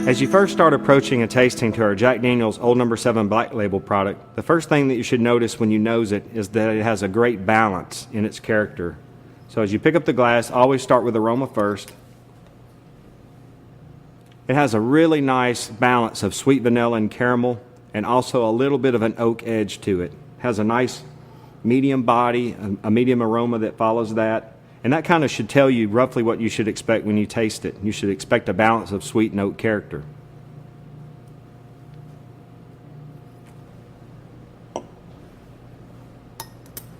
As you first start approaching a tasting to our Jack Daniel's Old No. 7 Black Label product, the first thing that you should notice when you nose it is that it has a great balance in its character. So as you pick up the glass, always start with aroma first. It has a really nice balance of sweet vanilla and caramel, and also a little bit of an oak edge to it. It has a nice medium body, a medium aroma that follows that. And that kind of should tell you roughly what you should expect when you taste it. You should expect a balance of sweet and oak character.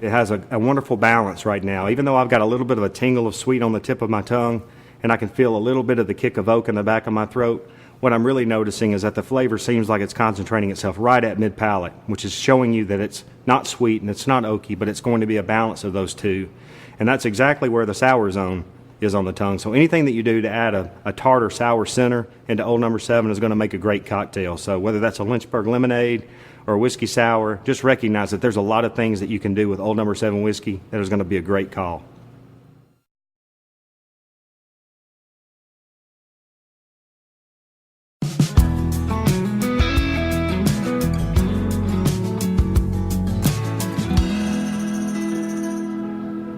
It has a wonderful balance right now. Even though I've got a little bit of a tingle of sweet on the tip of my tongue, and I can feel a little bit of the kick of oak in the back of my throat, what I'm really noticing is that the flavor seems like it's concentrating itself right at mid-palate, which is showing you that it's not sweet and it's not oaky, but it's going to be a balance of those two. And that's exactly where the sour zone is on the tongue. So anything that you do to add a tart or sour center into Old No. 7 is going to make a great cocktail. So whether that's a Lynchburg lemonade or a whiskey sour, just recognize that there's a lot of things that you can do with Old No. 7 whiskey that is going to be a great call.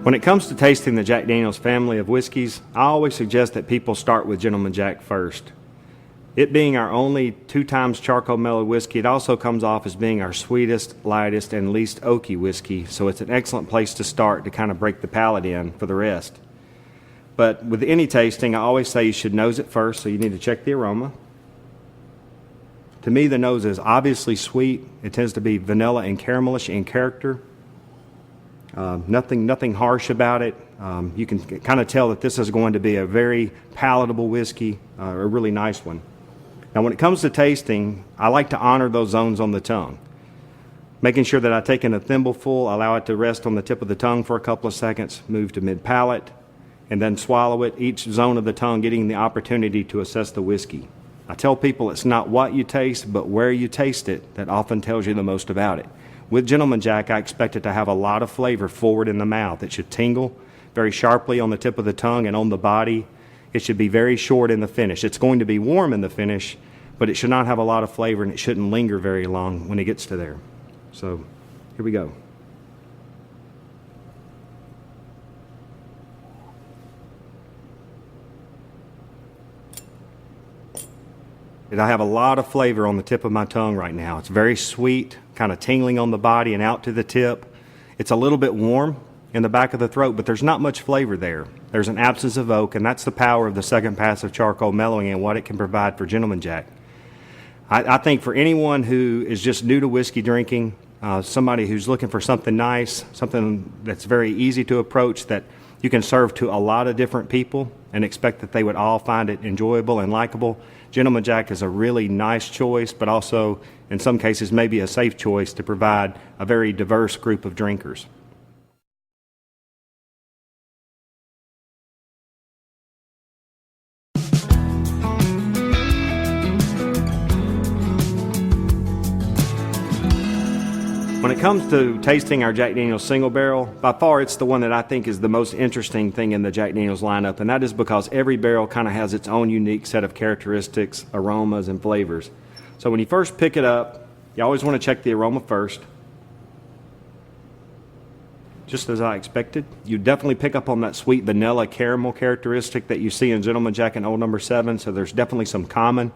When it comes to tasting the Jack Daniel's family of whiskeys, I always suggest that people start with Gentleman Jack first. It being our only 2 times charcoal mellowed whiskey, it also comes off as being our sweetest, lightest, and least oaky whiskey, so it's an excellent place to start to kind of break the palate in for the rest. But with any tasting, I always say you should nose it first, so you need to check the aroma. To me, the nose is obviously sweet. It tends to be vanilla and caramelish in character. Nothing harsh about it. You can kind of tell that this is going to be a very palatable whiskey, a really nice one. Now, when it comes to tasting, I like to honor those zones on the tongue, making sure that I take in a thimbleful, allow it to rest on the tip of the tongue for a couple of seconds, move to mid-palate, and then swallow it, each zone of the tongue getting the opportunity to assess the whiskey. I tell people it's not what you taste, but where you taste it that often tells you the most about it. With Gentleman Jack, I expect it to have a lot of flavor forward in the mouth. It should tingle very sharply on the tip of the tongue and on the body. It should be very short in the finish. It's going to be warm in the finish, but it should not have a lot of flavor, and it shouldn't linger very long when it gets to there. So here we go. I have a lot of flavor on the tip of my tongue right now. It's very sweet, kind of tingling on the body and out to the tip. It's a little bit warm in the back of the throat, but there's not much flavor there. There's an absence of oak, and that's the power of the second pass of charcoal mellowing and what it can provide for Gentleman Jack. I think for anyone who is just new to whiskey drinking, somebody who's looking for something nice, something that's very easy to approach, that you can serve to a lot of different people and expect that they would all find it enjoyable and likable, Gentleman Jack is a really nice choice, but also, in some cases, maybe a safe choice to provide a very diverse group of drinkers. When it comes to tasting our Jack Daniel's single barrel, by far it's the one that I think is the most interesting thing in the Jack Daniel's lineup, and that is because every barrel kind of has its own unique set of characteristics, aromas, and flavors. So when you first pick it up, you always want to check the aroma first. Just as I expected, you definitely pick up on that sweet vanilla caramel characteristic that you see in Gentleman Jack and Old No. 7, so there's definitely some common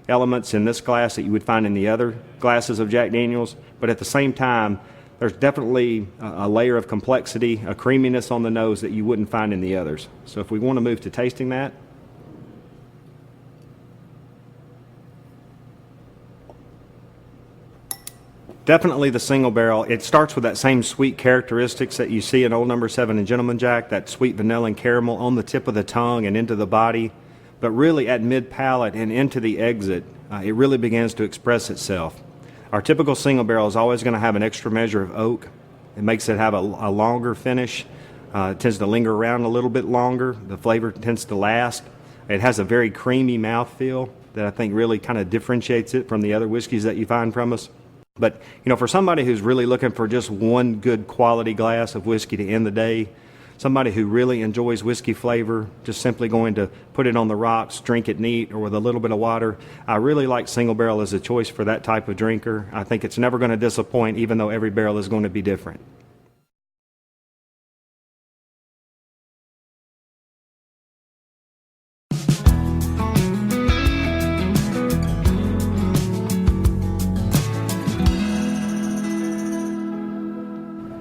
elements in this glass that you would find in the other glasses of Jack Daniel's, but at the same time, there's definitely a layer of complexity, a creaminess on the nose that you wouldn't find in the others. So if we want to move to tasting that, definitely the single barrel. It starts with that same sweet characteristics that you see in Old No. 7 and Gentleman Jack, that sweet vanilla and caramel on the tip of the tongue and into the body. But really at mid-palate and into the exit, it really begins to express itself. Our typical single barrel is always going to have an extra measure of oak. It makes it have a longer finish. It tends to linger around a little bit longer. The flavor tends to last. It has a very creamy mouthfeel that I think really kind of differentiates it from the other whiskeys that you find from us. But, you know, for somebody who's really looking for just one good quality glass of whiskey to end the day, somebody who really enjoys whiskey flavor, just simply going to put it on the rocks, drink it neat, or with a little bit of water. I really like single barrel as a choice for that type of drinker. I think it's never going to disappoint, even though every barrel is going to be different.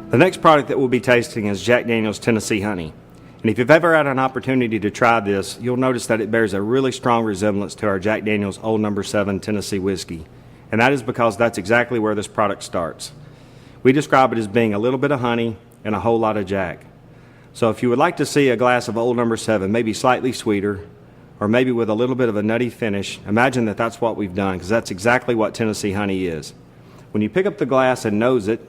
The next product that we'll be tasting is Jack Daniel's Tennessee Honey. And if you've ever had an opportunity to try this, you'll notice that it bears a really strong resemblance to our Jack Daniel's Old No. 7 Tennessee whiskey. And that is because that's exactly where this product starts. We describe it as being a little bit of honey and a whole lot of Jack. So if you would like to see a glass of Old No. 7, maybe slightly sweeter, or maybe with a little bit of a nutty finish, imagine that that's what we've done, because that's exactly what Tennessee Honey is. When you pick up the glass and nose it,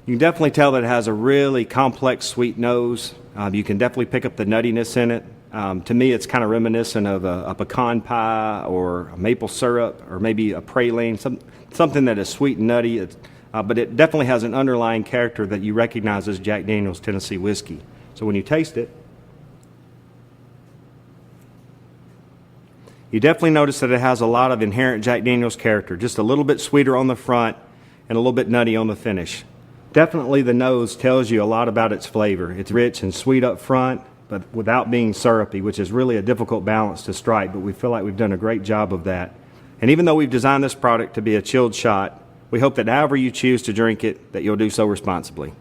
you can definitely tell that it has a really complex sweet nose. You can definitely pick up the nuttiness in it. To me, it's kind of reminiscent of a pecan pie or a maple syrup or maybe a praline, something that is sweet and nutty. But it definitely has an underlying character that you recognize as Jack Daniel's Tennessee whiskey. So when you taste it, you definitely notice that it has a lot of inherent Jack Daniel's character, just a little bit sweeter on the front and a little bit nutty on the finish. Definitely the nose tells you a lot about its flavor. It's rich and sweet up front, but without being syrupy, which is really a difficult balance to strike, but we feel like we've done a great job of that. And even though we've designed this product to be a chilled shot, we hope that however you choose to drink it, that you'll do so responsibly.